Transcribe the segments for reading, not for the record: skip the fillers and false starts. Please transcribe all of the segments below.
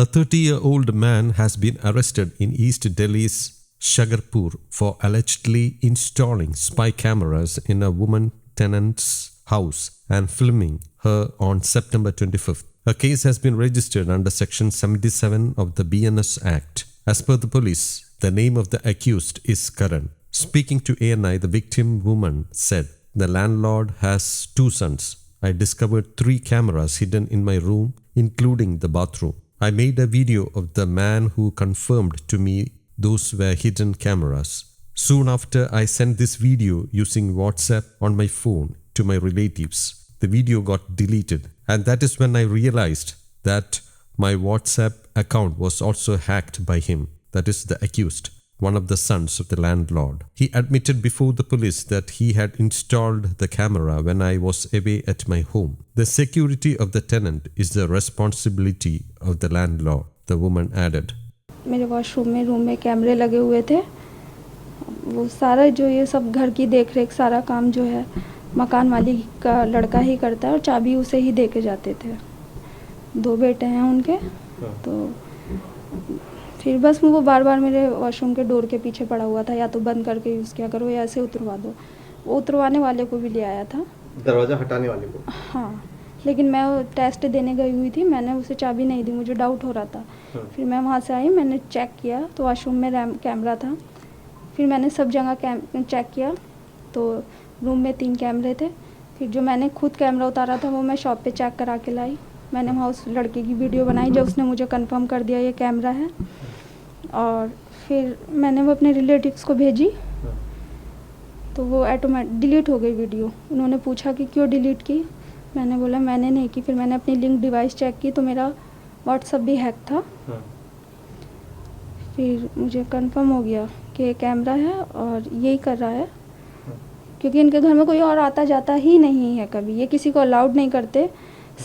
A 30-year-old man has been arrested in East Delhi's Shagarpur for allegedly installing spy cameras in a woman tenant's house and filming her on September 25th. A case has been registered under Section 77 of the BNS Act. As per the police, the name of the accused is Karan. Speaking to ANI, the victim woman said, "The landlord has 2 sons. I discovered 3 cameras hidden in my room, including the bathroom. I made a video of the man who confirmed to me those were hidden cameras. Soon after, I sent this video using WhatsApp on my phone to my relatives. The video got deleted, and that is when I realized that my WhatsApp account was also hacked by him," that is the accused, one of the sons of the landlord. He admitted before the police that he had installed the camera when I was away at my home. The security of the tenant is the responsibility of the landlord, the woman added. मेरे room में कैमरे लगे हुए थे। वो सारा जो ये सब घर की देख रेख सारा काम जो है मकान मालिक का लड़का ही करता है और चाबी उसे ही दे के जाते थे। 2 बेटे हैं उनके। तो फिर बस वो बार बार मेरे वॉशरूम के डोर के पीछे पड़ा हुआ था, या तो बंद करके यूज़ किया करो या ऐसे उतरवा दो। वो उतरवाने वाले को भी ले आया था, दरवाज़ा हटाने वाले को। हाँ, लेकिन मैं वो टेस्ट देने गई हुई थी, मैंने उसे चाबी नहीं दी, मुझे डाउट हो रहा था। फिर मैं वहाँ से आई, मैंने चेक किया तो वॉशरूम में कैमरा था। फिर मैंने सब जगह चेक किया तो रूम में 3 कैमरे थे। फिर जो मैंने खुद कैमरा उतारा था वो मैं शॉप पे चेक करा के लाई। मैंने वहाँ उस लड़के की वीडियो बनाई जब उसने मुझे कंफर्म कर दिया ये कैमरा है। और फिर मैंने वो अपने रिलेटिव्स को भेजी तो वो ऑटोमेटिक डिलीट हो गई वीडियो। उन्होंने पूछा कि क्यों डिलीट की, मैंने बोला मैंने नहीं की। फिर मैंने अपनी लिंक डिवाइस चेक की तो मेरा व्हाट्सएप भी हैक था। फिर मुझे कंफर्म हो गया कि ये कैमरा है और यही कर रहा है, क्योंकि इनके घर में कोई और आता जाता ही नहीं है कभी। ये किसी को अलाउड नहीं करते,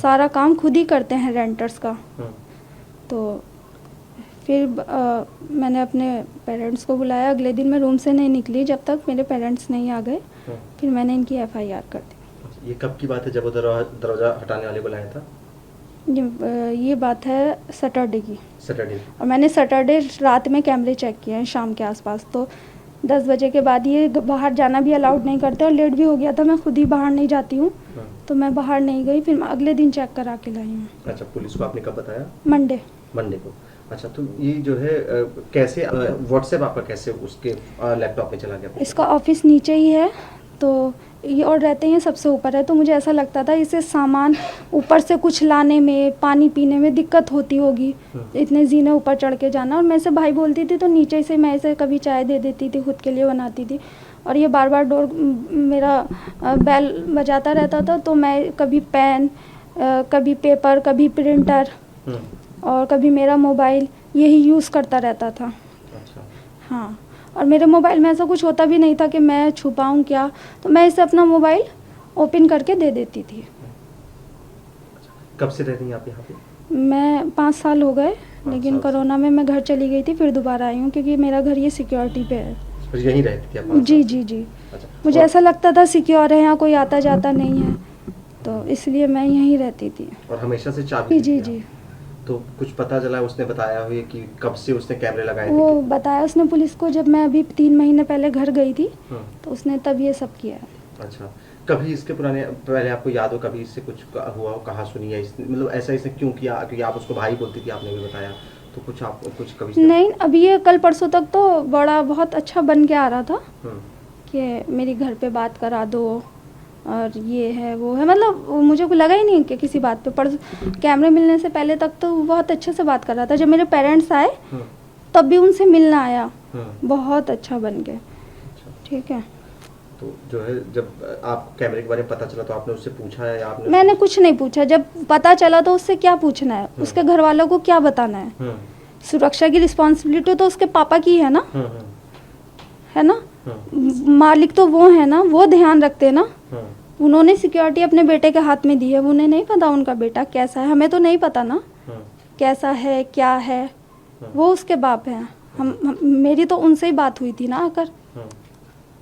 सारा काम खुद ही करते हैं रेंटर्स का। तो फिर मैंने अपने पेरेंट्स को बुलाया। अगले दिन मैं रूम से नहीं निकली जब तक मेरे पेरेंट्स नहीं आ गए। फिर मैंने इनकी FIR कर दी। ये कब की बात है जब वो दरवाज़ा हटाने वाले को लाया था? ये बात है सैटरडे की। सैटरडे। और मैंने सैटरडे रात में कैमरे चेक किए हैं शाम के आसपास। तो 10 बजे के बाद ये बाहर जाना भी अलाउड नहीं करते और लेट भी हो गया था। मैं खुद ही बाहर नहीं जाती हूँ, तो मैं बाहर नहीं गई। फिर मैं अगले दिन चेक करा के लाई हूँ। अच्छा, पुलिस को आपने कब बताया? मंडे को। अच्छा, तो ये जो है कैसे व्हाट्सएप आपका कैसे उसके लैपटॉप में चला गया? इसका ऑफिस नीचे ही है तो ये और रहते हैं सबसे ऊपर है। तो मुझे ऐसा लगता था इसे सामान ऊपर से कुछ लाने में, पानी पीने में दिक्कत होती होगी, इतने जीने ऊपर चढ़ के जाना। और मैं इसे भाई बोलती थी तो नीचे से मैं इसे कभी चाय दे देती थी, खुद के लिए बनाती थी। और ये बार बार डोर मेरा बेल बजाता रहता था तो मैं कभी पेन, कभी पेपर, कभी प्रिंटर और कभी मेरा मोबाइल यही यूज़ करता रहता था। अच्छा। हाँ, और मेरे मोबाइल में ऐसा कुछ होता भी नहीं था कि मैं छुपाऊं क्या, तो मैं इसे अपना मोबाइल ओपन करके दे देती थी। कब से रह रही हैं आप यहाँ पे? मैं 5 साल हो गए, लेकिन कोरोना में मैं घर चली गई थी, फिर दोबारा आई हूँ क्योंकि मेरा घर ये सिक्योरिटी पे है। यहीं रहती थी आप? जी जी जी। अच्छा। मुझे ऐसा लगता था सिक्योर है, यहाँ कोई आता जाता नहीं है, तो इसलिए मैं यहीं रहती थी। और हमेशा से चाबी? जी जी। तो कुछ पता चला, उसने बताया हुआ कि कब से उसने कैमरे लगाए थे? वो बताया उसने पुलिस को जब मैं अभी 3 महीने पहले घर गई थी तो उसने तब ये सब किया। अच्छा, कभी इसके पहले आपको याद हो कभी इससे कुछ हुआ हो, कहा सुनी है मतलब ऐसा इसने क्यों किया? क्योंकि आप उसको भाई बोलती थी, आपने भी बताया, तो कुछ आपको कुछ कभी? नहीं, अभी ये कल परसों तक तो बड़ा बहुत अच्छा बन के आ रहा था कि मेरी घर पे बात करा दो और ये है वो है, मतलब मुझे को लगा ही नहीं कि किसी बात पे। पर कैमरे मिलने से पहले तक तो बहुत अच्छे से बात कर रहा था। जब मेरे पेरेंट्स आए तब भी उनसे मिलना आया, बहुत अच्छा बन गया। ठीक है। तो जो है जब आप कैमरे के बारे में पता चला तो आपने उससे पूछा है या आपने? मैंने कुछ नहीं पूछा। जब पता चला तो उससे क्या पूछना है, उसके घर वालों को क्या बताना है? सुरक्षा की रिस्पॉन्सिबिलिटी तो उसके पापा की है ना, है ना। मालिक तो वो है ना, वो ध्यान रखते ना। उन्होंने सिक्योरिटी अपने बेटे के हाथ में दी है, उन्हें नहीं पता उनका बेटा कैसा है, हमें तो नहीं पता ना कैसा है क्या है। वो उसके बाप हैं, हम मेरी तो उनसे ही बात हुई थी ना आकर।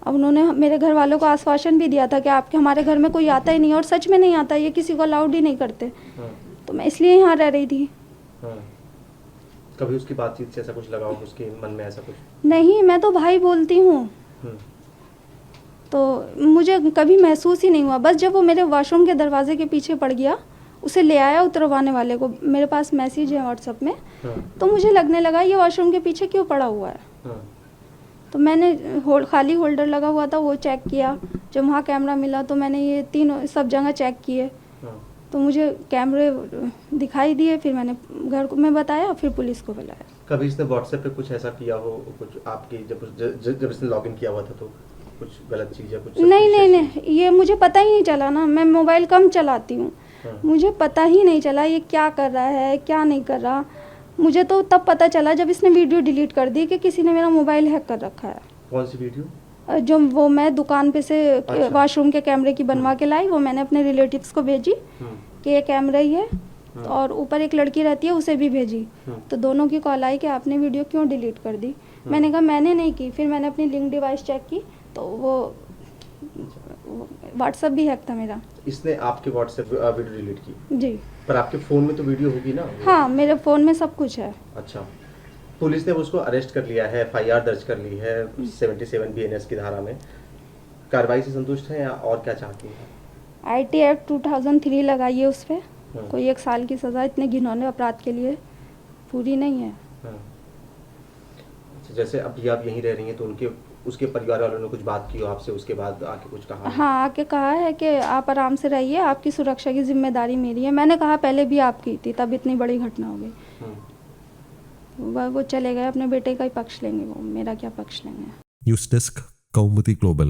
अब उन्होंने मेरे घर वालों को आश्वासन भी दिया था कि आपके हमारे घर में कोई आता ही नहीं, और सच में नहीं आता, ये किसी को अलाउड ही नहीं करते। तो मैं इसलिए यहाँ रह रही थी। कभी उसकी बातचीत से ऐसा कुछ लगा हो, उसके मन में ऐसा कुछ? नहीं, मैं तो भाई बोलती हूँ, हम्म, तो मुझे कभी महसूस ही नहीं हुआ। बस जब वो मेरे वॉशरूम के दरवाजे के पीछे पड़ गया, उसे ले आया उतरवाने वाले को, मेरे पास मैसेज है व्हाट्सएप में, हाँ, तो मुझे लगने लगा ये वॉशरूम के पीछे क्यों पड़ा हुआ है। हाँ, तो मैंने खाली होल्डर लगा हुआ था वो चेक किया, जब वहाँ कैमरा मिला तो मैंने ये तीनों सब जगह चेक किए, हाँ। तो मुझे कैमरे दिखाई दिए, फिर मैंने घर में बताया, फिर पुलिस को बुलाया। कभी इसने व्हाट्सएप पे कुछ ऐसा किया हो, कुछ आपकी जब इसने लॉगिन किया हुआ था तो कुछ गलत चीज़ या कुछ? नहीं नहीं नहीं, ये मुझे पता ही नहीं चला ना, मैं मोबाइल कम चलाती हूँ, हाँ, मुझे पता ही नहीं चला ये क्या कर रहा है क्या नहीं कर रहा। मुझे तो तब पता चला जब इसने वीडियो डिलीट कर दी कि किसी ने मेरा मोबाइल हैक कर रखा है। कौन सी वीडियो? जो वो मैं दुकान पे से अच्छा। वॉशरूम के कैमरे की बनवा के लाई, वो मैंने अपने रिलेटिव्स को भेजी हम्म, कि ये कैमरा ही है, हाँ, और ऊपर एक लड़की रहती है उसे भी भेजी, हम्म, तो दोनों की कॉल आई कि आपने वीडियो क्यों डिलीट कर दी। मैंने कहा मैंने नहीं की, फिर मैंने अपनी लिंक डिवाइस चेक की तो वो व्हाट्सएप भी हैक था मेरा। इसने आपके व्हाट्सएप वीडियो डिलीट की? जी पर आपके फ़ोन में तो वीडियो होगी ना? हाँ, मेरे फ़ोन में सब कुछ है। अच्छा, पुलिस ने उसको अरेस्ट कर लिया है, एफआईआर दर्ज कर ली है 77 बीएनएस की धारा में। कार्रवाई से संतुष्ट हैं या और क्या चाहती हैं? IT एक्ट 2003 लगाइए उस पर, हाँ, कोई 1 साल की सज़ा इतने घिनौने अपराध के लिए पूरी नहीं है। हाँ। अच्छा, जैसे अभी आप यहीं रह रही हैं तो उसके परिवार वालों ने कुछ बात की हो आपसे, उसके बाद आके कुछ कहा? हाँ, आके कहा है कि आप आराम से रहिए, आपकी सुरक्षा की जिम्मेदारी मेरी है। मैंने कहा पहले भी आपकी थी, तब इतनी बड़ी घटना हो गई। हम्म। वो चले गए, अपने बेटे का ही पक्ष लेंगे, वो मेरा क्या पक्ष लेंगे। News desk Kaumudi global.